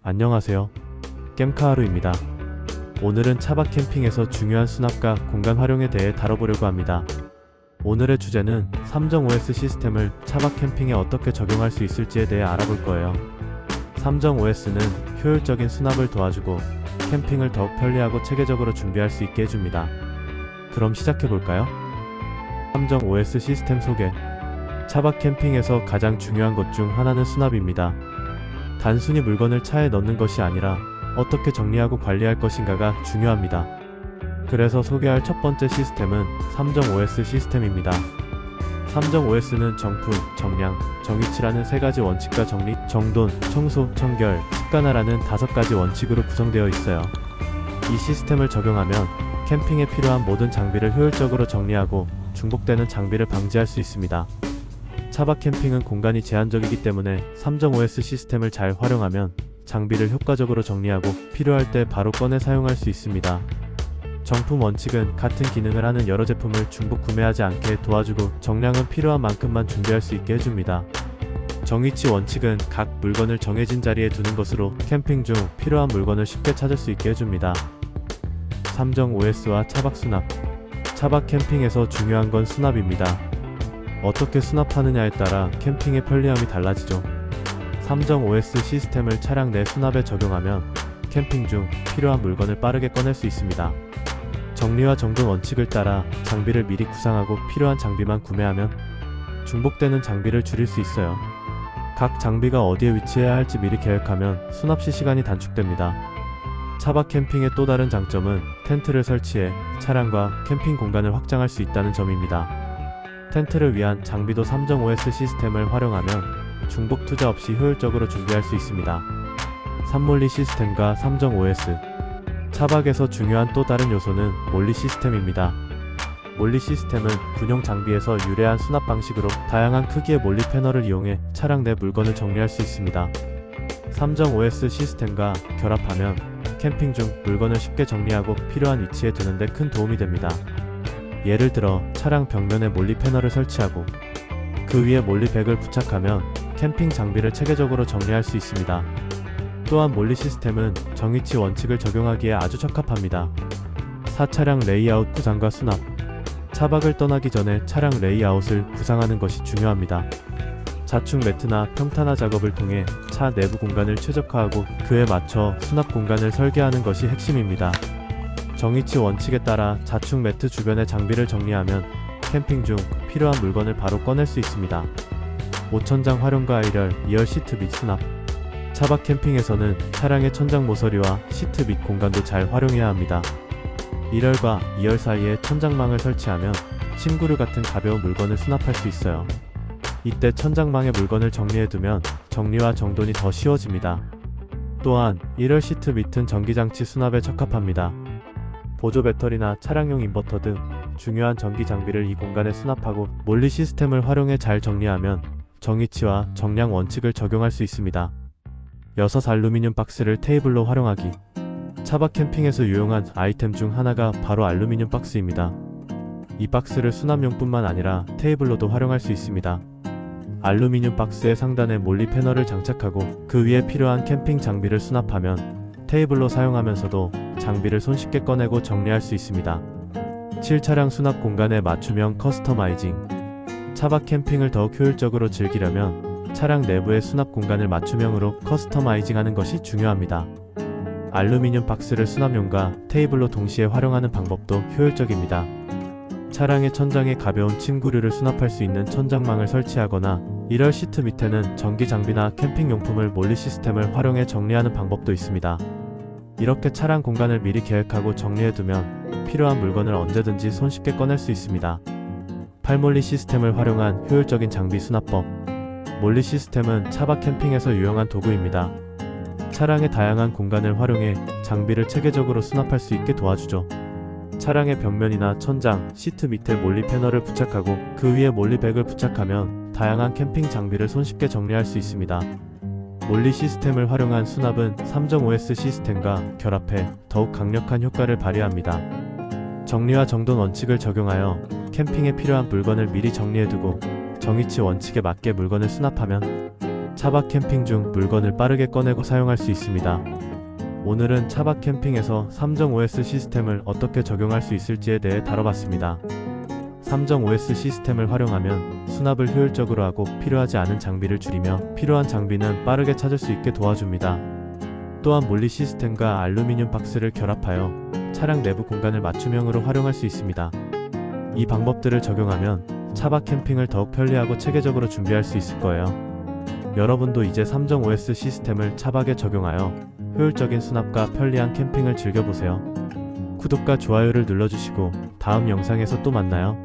안녕하세요. 겜카하루입니다. 오늘은 차박 캠핑에서 중요한 수납과 공간 활용에 대해 다뤄보려고 합니다. 오늘의 주제는 3.5S 시스템을 차박 캠핑에 어떻게 적용할 수 있을지에 대해 알아볼 거예요. 3.5S는 효율적인 수납을 도와주고 캠핑을 더욱 편리하고 체계적으로 준비할 수 있게 해줍니다. 그럼 시작해볼까요? 3.5S 시스템 소개. 차박 캠핑에서 가장 중요한 것 중 하나는 수납입니다. 단순히 물건을 차에 넣는 것이 아니라 어떻게 정리하고 관리할 것인가가 중요합니다. 그래서 소개할 첫 번째 시스템은 3.5S 시스템입니다. 3.5S는 정품, 정량, 정위치라는 세 가지 원칙과 정리, 정돈, 청소, 청결, 습관화라는 5가지 원칙으로 구성되어 있어요. 이 시스템을 적용하면 캠핑에 필요한 모든 장비를 효율적으로 정리하고 중복되는 장비를 방지할 수 있습니다. 차박 캠핑은 공간이 제한적이기 때문에 3.5S 시스템을 잘 활용하면 장비를 효과적으로 정리하고 필요할 때 바로 꺼내 사용할 수 있습니다. 정품 원칙은 같은 기능을 하는 여러 제품을 중복 구매하지 않게 도와주고 정량은 필요한 만큼만 준비할 수 있게 해줍니다. 정위치 원칙은 각 물건을 정해진 자리에 두는 것으로 캠핑 중 필요한 물건을 쉽게 찾을 수 있게 해줍니다. 3.5S와 차박 수납. 차박 캠핑에서 중요한 건 수납입니다. 어떻게 수납하느냐에 따라 캠핑의 편리함이 달라지죠. 3.5S 시스템을 차량 내 수납에 적용하면 캠핑 중 필요한 물건을 빠르게 꺼낼 수 있습니다. 정리와 정돈 원칙을 따라 장비를 미리 구상하고 필요한 장비만 구매하면 중복되는 장비를 줄일 수 있어요. 각 장비가 어디에 위치해야 할지 미리 계획하면 수납 시 시간이 단축됩니다. 차박 캠핑의 또 다른 장점은 텐트를 설치해 차량과 캠핑 공간을 확장할 수 있다는 점입니다. 텐트를 위한 장비도 3.5S 시스템을 활용하면 중복 투자 없이 효율적으로 준비할 수 있습니다. 산몰리 시스템과 3.5S. 차박에서 중요한 또 다른 요소는 몰리 시스템입니다. 몰리 시스템은 군용 장비에서 유래한 수납 방식으로 다양한 크기의 몰리 패널을 이용해 차량 내 물건을 정리할 수 있습니다. 3.5S 시스템과 결합하면 캠핑 중 물건을 쉽게 정리하고 필요한 위치에 두는 데 큰 도움이 됩니다. 예를 들어 차량 벽면에 몰리 패널을 설치하고 그 위에 몰리백을 부착하면 캠핑 장비를 체계적으로 정리할 수 있습니다. 또한 몰리 시스템은 정위치 원칙을 적용하기에 아주 적합합니다. 4차량 레이아웃 구상과 수납. 차박을 떠나기 전에 차량 레이아웃을 구상하는 것이 중요합니다. 자축 매트나 평탄화 작업을 통해 차 내부 공간을 최적화하고 그에 맞춰 수납 공간을 설계하는 것이 핵심입니다. 정위치 원칙에 따라 자축 매트 주변의 장비를 정리하면 캠핑 중 필요한 물건을 바로 꺼낼 수 있습니다. 옷천장 활용과 2열 시트 및 수납. 차박 캠핑에서는 차량의 천장 모서리와 시트 및 공간도 잘 활용해야 합니다. 1열과 2열 사이에 천장망을 설치하면 침구류 같은 가벼운 물건을 수납할 수 있어요. 이때 천장망에 물건을 정리해두면 정리와 정돈이 더 쉬워집니다. 또한 1열 시트 밑은 전기장치 수납에 적합합니다. 보조 배터리나 차량용 인버터 등 중요한 전기 장비를 이 공간에 수납하고 몰리 시스템을 활용해 잘 정리하면 정위치와 정량 원칙을 적용할 수 있습니다. 6 알루미늄 박스를 테이블로 활용하기. 차박 캠핑에서 유용한 아이템 중 하나가 바로 알루미늄 박스입니다. 이 박스를 수납용뿐만 아니라 테이블로도 활용할 수 있습니다. 알루미늄 박스의 상단에 몰리 패널을 장착하고 그 위에 필요한 캠핑 장비를 수납하면 테이블로 사용하면서도 장비를 손쉽게 꺼내고 정리할 수 있습니다. 7차량 수납 공간의 맞춤형 커스터마이징. 차박 캠핑을 더욱 효율적으로 즐기려면 차량 내부의 수납 공간을 맞춤형으로 커스터마이징하는 것이 중요합니다. 알루미늄 박스를 수납용과 테이블로 동시에 활용하는 방법도 효율적입니다. 차량의 천장에 가벼운 침구류를 수납할 수 있는 천장망을 설치하거나 1열 시트 밑에는 전기 장비나 캠핑 용품을 몰리 시스템을 활용해 정리하는 방법도 있습니다. 이렇게 차량 공간을 미리 계획하고 정리해두면 필요한 물건을 언제든지 손쉽게 꺼낼 수 있습니다. 8몰리 시스템을 활용한 효율적인 장비 수납법. 몰리 시스템은 차박 캠핑에서 유용한 도구입니다. 차량의 다양한 공간을 활용해 장비를 체계적으로 수납할 수 있게 도와주죠. 차량의 벽면이나 천장, 시트 밑에 몰리 패널을 부착하고 그 위에 몰리백을 부착하면 다양한 캠핑 장비를 손쉽게 정리할 수 있습니다. 몰리 시스템을 활용한 수납은 3.5S 시스템과 결합해 더욱 강력한 효과를 발휘합니다. 정리와 정돈 원칙을 적용하여 캠핑에 필요한 물건을 미리 정리해두고 정위치 원칙에 맞게 물건을 수납하면 차박 캠핑 중 물건을 빠르게 꺼내고 사용할 수 있습니다. 오늘은 차박 캠핑에서 3.5S 시스템을 어떻게 적용할 수 있을지에 대해 다뤄봤습니다. 3.5S 시스템을 활용하면 수납을 효율적으로 하고 필요하지 않은 장비를 줄이며 필요한 장비는 빠르게 찾을 수 있게 도와줍니다. 또한 몰리 시스템과 알루미늄 박스를 결합하여 차량 내부 공간을 맞춤형으로 활용할 수 있습니다. 이 방법들을 적용하면 차박 캠핑을 더욱 편리하고 체계적으로 준비할 수 있을 거예요. 여러분도 이제 3.5S 시스템을 차박에 적용하여 효율적인 수납과 편리한 캠핑을 즐겨보세요. 구독과 좋아요를 눌러주시고 다음 영상에서 또 만나요.